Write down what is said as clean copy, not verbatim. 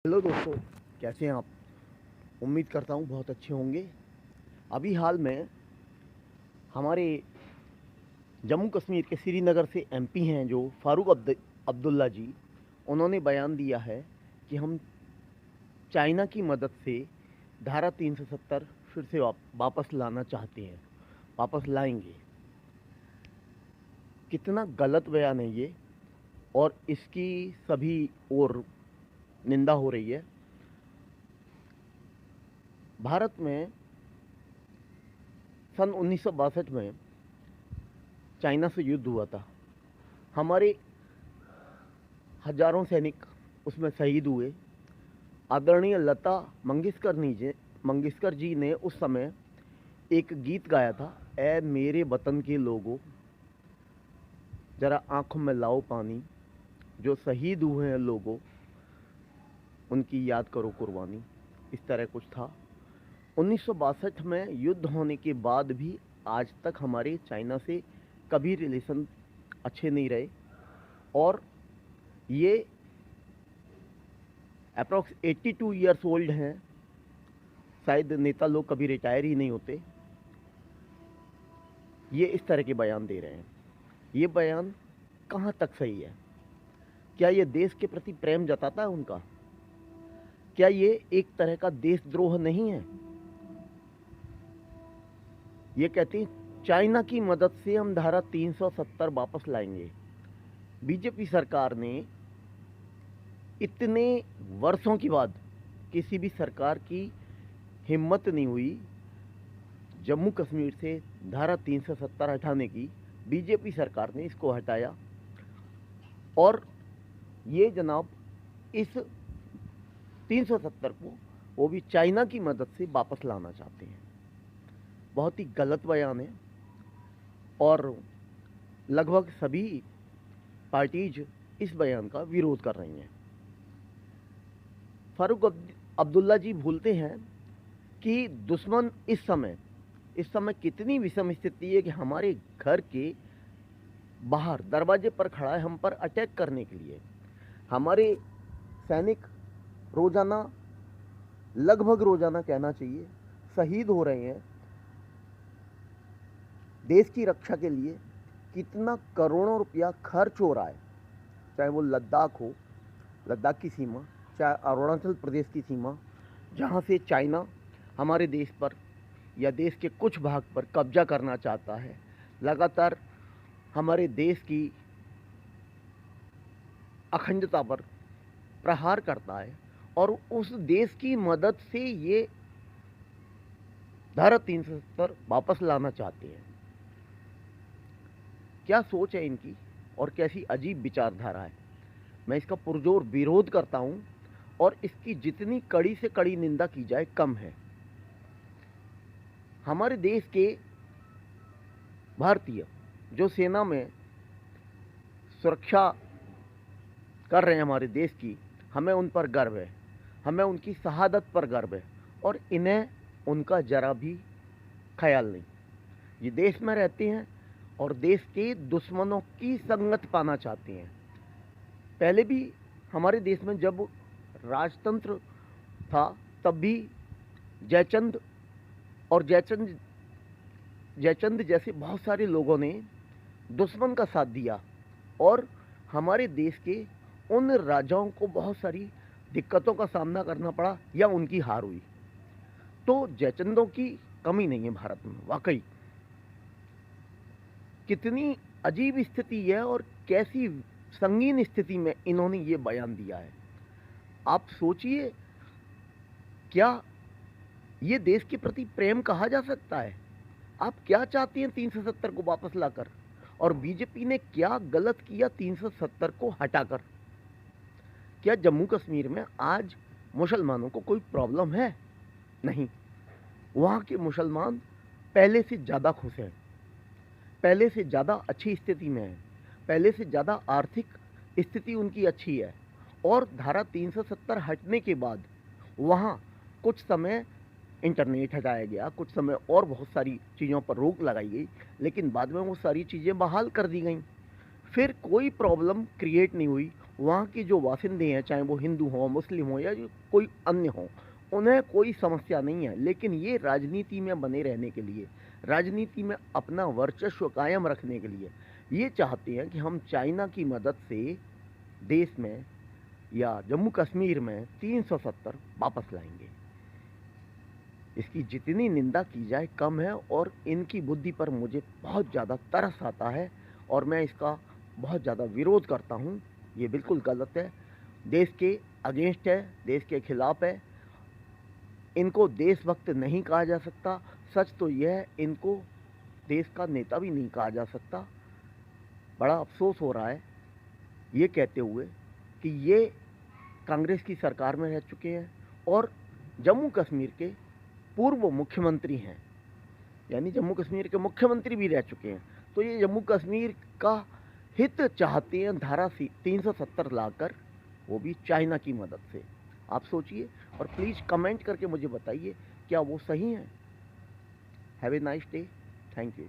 Hello दोस्तों, कैसे हैं आप? उम्मीद करता हूँ बहुत अच्छे होंगे। अभी हाल में हमारे जम्मू कश्मीर के श्रीनगर से एमपी हैं जो फ़ारूक अब्दुल्ला जी, उन्होंने बयान दिया है कि हम चाइना की मदद से धारा 370 फिर से वापस लाना चाहते हैं, वापस लाएंगे। कितना गलत बयान है ये, और इसकी सभी ओर निंदा हो रही है। भारत में सन 1962 में चाइना से युद्ध हुआ था। हमारे हजारों सैनिक उसमें शहीद हुए। आदरणीय लता मंगेशकर जी ने उस समय एक गीत गाया था, ए मेरे वतन के लोगों, जरा आंखों में लाओ पानी, जो शहीद हुए हैं लोगों, उनकी याद करो कुर्बानी। इस तरह कुछ था। 1962 में युद्ध होने के बाद भी आज तक हमारे चाइना से कभी रिलेशन अच्छे नहीं रहे, और ये अप्रॉक्स 82 ईयर्स ओल्ड हैं। शायद नेता लोग कभी रिटायर ही नहीं होते। ये इस तरह के बयान दे रहे हैं। ये बयान कहाँ तक सही है? क्या ये देश के प्रति प्रेम जताता है उनका? क्या ये एक तरह का देशद्रोह नहीं है? ये कहते हैं चाइना की मदद से हम धारा 370 वापस लाएंगे। बीजेपी सरकार ने इतने वर्षों के बाद, किसी भी सरकार की हिम्मत नहीं हुई जम्मू कश्मीर से धारा 370 हटाने की। बीजेपी सरकार ने इसको हटाया, और ये जनाब इस 370 को वो भी चाइना की मदद से वापस लाना चाहते हैं। बहुत ही गलत बयान है, और लगभग सभी पार्टीज इस बयान का विरोध कर रही हैं। फारूक अब्दुल्ला जी भूलते हैं कि दुश्मन इस समय कितनी विषम स्थिति है कि हमारे घर के बाहर दरवाजे पर खड़ा है हम पर अटैक करने के लिए। हमारे सैनिक रोजाना, लगभग रोजाना कहना चाहिए, शहीद हो रहे हैं देश की रक्षा के लिए। कितना करोड़ों रुपया खर्च हो रहा है, चाहे वो लद्दाख हो, लद्दाख की सीमा, चाहे अरुणाचल प्रदेश की सीमा, जहाँ से चाइना हमारे देश पर या देश के कुछ भाग पर कब्जा करना चाहता है। लगातार हमारे देश की अखंडता पर प्रहार करता है, और उस देश की मदद से ये धारा 370 वापस लाना चाहते हैं। क्या सोच है इनकी, और कैसी अजीब विचारधारा है। मैं इसका पुरजोर विरोध करता हूं, और इसकी जितनी कड़ी से कड़ी निंदा की जाए कम है। हमारे देश के भारतीय जो सेना में सुरक्षा कर रहे हैं हमारे देश की, हमें उन पर गर्व है, हमें उनकी शहादत पर गर्व है, और इन्हें उनका जरा भी ख्याल नहीं। ये देश में रहते हैं और देश के दुश्मनों की संगत पाना चाहते हैं। पहले भी हमारे देश में जब राजतंत्र था, तब भी जयचंद और जयचंद जैसे बहुत सारे लोगों ने दुश्मन का साथ दिया, और हमारे देश के उन राजाओं को बहुत सारी दिक्कतों का सामना करना पड़ा या उनकी हार हुई। तो जयचंदों की कमी नहीं है भारत में। वाकई कितनी अजीब स्थिति है, और कैसी संगीन स्थिति में इन्होंने ये बयान दिया है। आप सोचिए, क्या ये देश के प्रति प्रेम कहा जा सकता है? आप क्या चाहते हैं 370 को वापस लाकर, और बीजेपी ने क्या गलत किया 370 को हटाकर? क्या जम्मू कश्मीर में आज मुसलमानों को कोई प्रॉब्लम है? नहीं। वहाँ के मुसलमान पहले से ज़्यादा खुश हैं, पहले से ज़्यादा अच्छी स्थिति में हैं, पहले से ज़्यादा आर्थिक स्थिति उनकी अच्छी है। और धारा 370 हटने के बाद वहाँ कुछ समय इंटरनेट हटाया गया, कुछ समय और बहुत सारी चीज़ों पर रोक लगाई गई, लेकिन बाद में वो सारी चीज़ें बहाल कर दी गई। फिर कोई प्रॉब्लम क्रिएट नहीं हुई, वहाँ के जो वासिंदे हैं, चाहे वो हिंदू हों, मुस्लिम हों या जो कोई अन्य हों, उन्हें कोई समस्या नहीं है। लेकिन ये राजनीति में बने रहने के लिए, राजनीति में अपना वर्चस्व कायम रखने के लिए ये चाहते हैं कि हम चाइना की मदद से देश में या जम्मू कश्मीर में 370 वापस लाएंगे। इसकी जितनी निंदा की जाए कम है, और इनकी बुद्धि पर मुझे बहुत ज़्यादा तरस आता है और मैं इसका बहुत ज़्यादा विरोध करता हूँ। ये बिल्कुल गलत है, देश के अगेंस्ट है, देश के खिलाफ है। इनको देशभक्त नहीं कहा जा सकता। सच तो यह है, इनको देश का नेता भी नहीं कहा जा सकता। बड़ा अफसोस हो रहा है ये कहते हुए कि ये कांग्रेस की सरकार में रह चुके हैं और जम्मू कश्मीर के पूर्व मुख्यमंत्री हैं, यानी जम्मू कश्मीर के मुख्यमंत्री भी रह चुके हैं। तो ये जम्मू कश्मीर का हित चाहते हैं धारा 370 लाकर, वो भी चाइना की मदद से। आप सोचिए और प्लीज़ कमेंट करके मुझे बताइए क्या वो सही हैं। Have a nice day. Thank you.